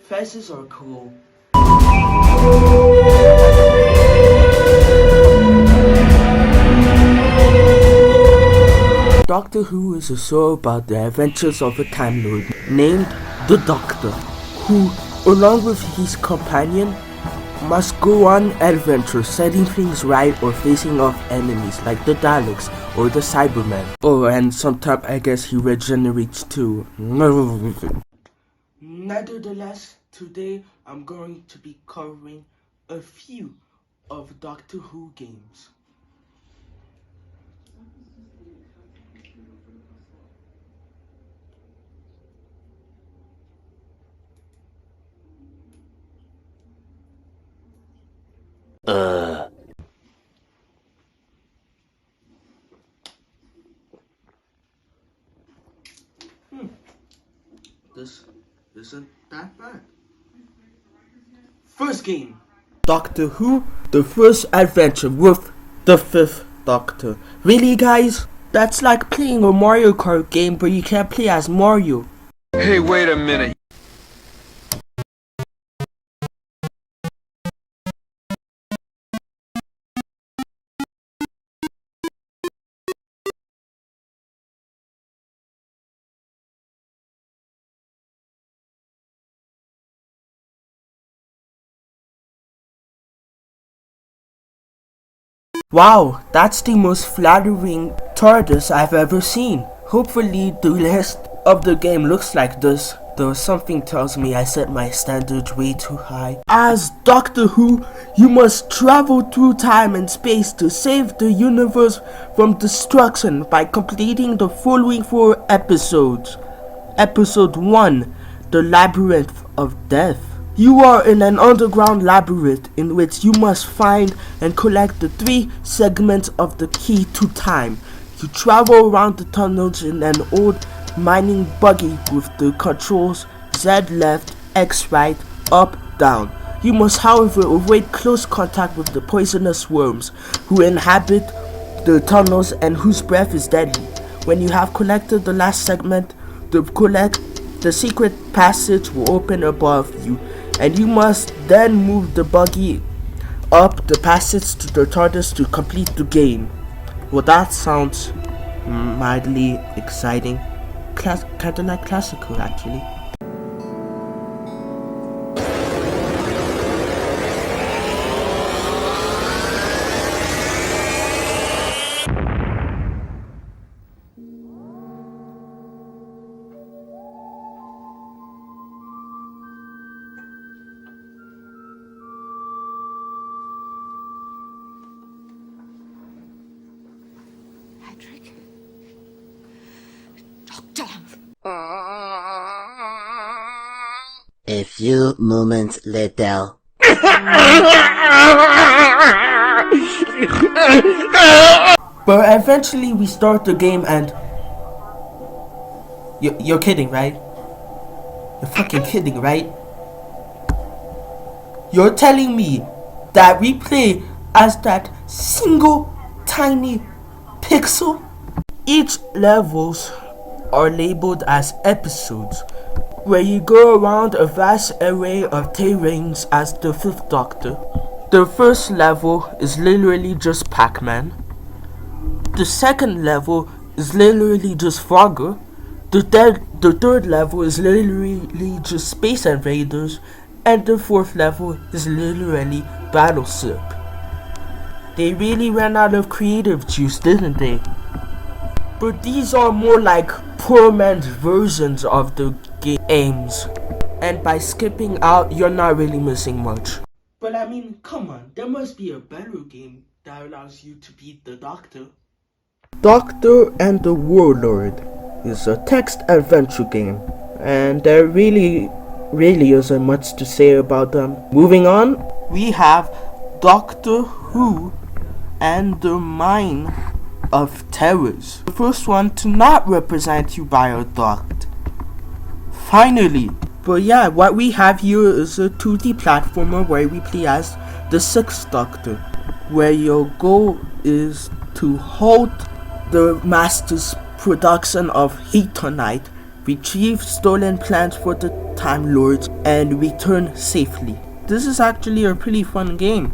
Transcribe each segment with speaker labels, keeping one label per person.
Speaker 1: Faces are cool. Doctor Who is a show about the adventures of a Time Lord named the Doctor, who, along with his companion, must go on adventures, setting things right or facing off enemies like the Daleks or the Cybermen. Oh, and sometimes I guess he regenerates too. Nevertheless, today I'm going to be covering a few of Doctor Who games. This isn't that bad. First game, Doctor Who, the first adventure with the 5th Doctor. Really, guys? That's like playing a Mario Kart game but you can't play as Mario.
Speaker 2: Hey, wait a minute.
Speaker 1: Wow, that's the most flattering TARDIS I've ever seen. Hopefully the rest of the game looks like this, though something tells me I set my standards way too high. As Doctor Who, you must travel through time and space to save the universe from destruction by completing the following 4 episodes. Episode 1, The Labyrinth of Death. You are in an underground labyrinth in which you must find and collect the 3 segments of the key to time. You travel around the tunnels in an old mining buggy with the controls Z left, X right, up, down. You must however avoid close contact with the poisonous worms who inhabit the tunnels and whose breath is deadly. When you have collected the last segment, the secret passage will open above you, and you must then move the buggy up the passage to the TARDIS to complete the game. Well, that sounds mildly exciting. Kinda like classical, actually.
Speaker 3: Patrick? Doctor!
Speaker 4: A few moments later.
Speaker 1: But eventually we start the game and... You're kidding, right? You're fucking kidding, right? You're telling me that we play as that single tiny pixel? Each levels are labeled as episodes, where you go around a vast array of terrains as the 5th Doctor. The first level is literally just Pac-Man. The second level is literally just Frogger. The third level is literally just Space Invaders. And the 4th level is literally Battleship. They really ran out of creative juice, didn't they? But these are more like poor man's versions of the games. And by skipping out, you're not really missing much. But I mean, come on, there must be a better game that allows you to beat the Doctor. Doctor and the Warlord is a text adventure game, and there really isn't much to say about them. Moving on, we have Doctor Who and the Mine of Terrors. The first one to not represent you by a dot. Finally. But yeah, what we have here is a 2D platformer where we play as the 6th Doctor, where your goal is to halt the Master's production of Heatonite retrieve stolen plans for the Time Lords, and return safely. This is actually a pretty fun game.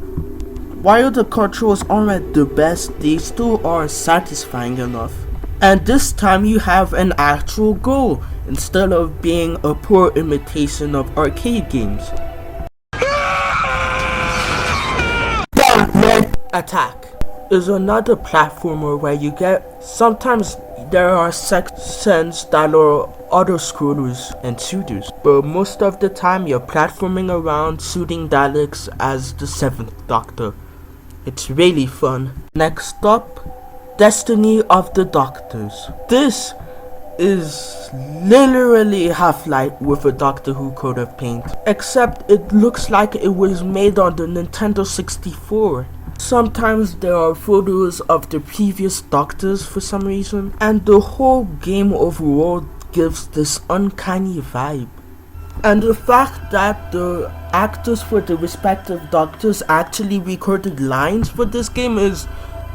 Speaker 1: While the controls aren't the best, they still are satisfying enough. And this time you have an actual goal, instead of being a poor imitation of arcade games. Batman Attack is another platformer where you get, sometimes there are sections that are auto-scrollers and shooters, but most of the time you're platforming around shooting Daleks as the 7th Doctor. It's really fun. Next up, Destiny of the Doctors. This is literally Half-Life with a Doctor Who coat of paint, except it looks like it was made on the Nintendo 64. Sometimes there are photos of the previous Doctors for some reason, and the whole game overall gives this uncanny vibe. And the fact that the actors for the respective Doctors actually recorded lines for this game is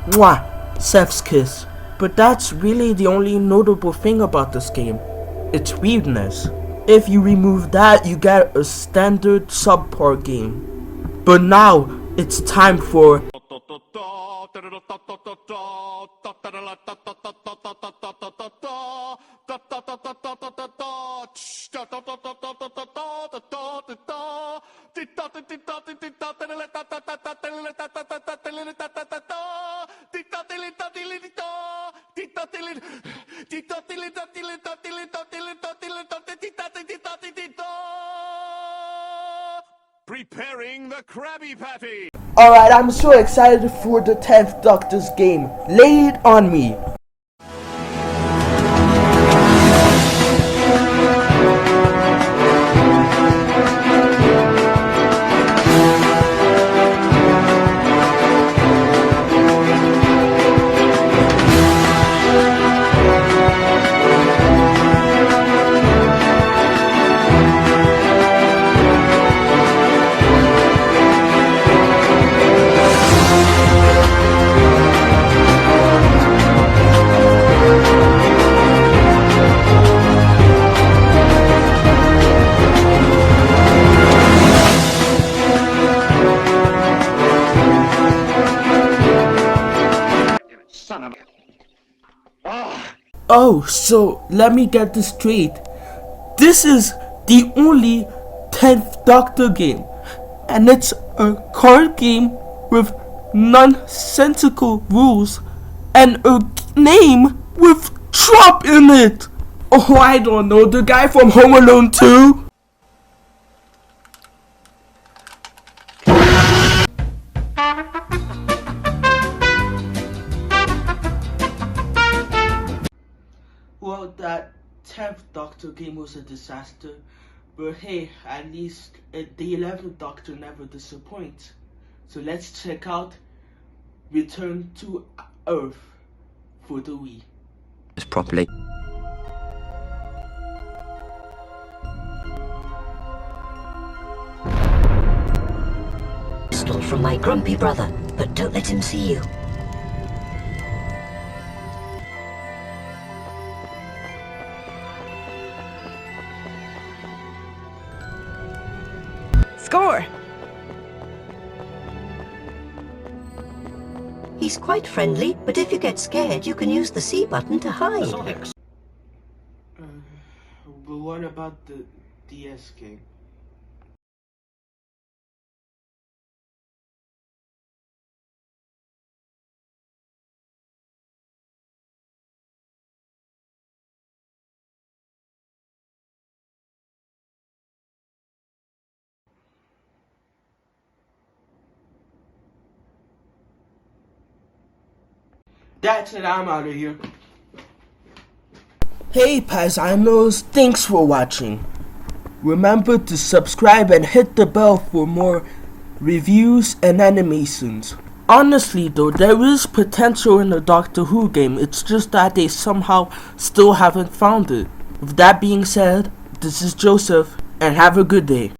Speaker 1: mwah, chef's kiss. But that's really the only notable thing about this game. Its weirdness. If you remove that, you get a standard subpar game. But now, it's time for
Speaker 2: Preparing the Krabby Patty!
Speaker 1: Alright, I'm so excited for the 10th Doctor's game. Lay it on me. Oh, so let me get this straight. This is the only 10th Doctor game, and it's a card game with nonsensical rules and a name with Trump in it. Oh, I don't know, the guy from Home Alone 2? Well, that 10th Doctor game was a disaster, but hey, at least the 11th Doctor never disappoints. So let's check out Return to Earth for the Wii.
Speaker 5: Properly.
Speaker 6: Stole from my grumpy brother, but don't let him see you.
Speaker 3: Score!
Speaker 6: He's quite friendly, but if you get scared, you can use the C button to hide.
Speaker 1: But what about the DS game? That's it, I'm out of here. Hey Paisanos, thanks for watching. Remember to subscribe and hit the bell for more reviews and animations. Honestly though, there is potential in the Doctor Who game, it's just that they somehow still haven't found it. With that being said, this is Joseph, and have a good day.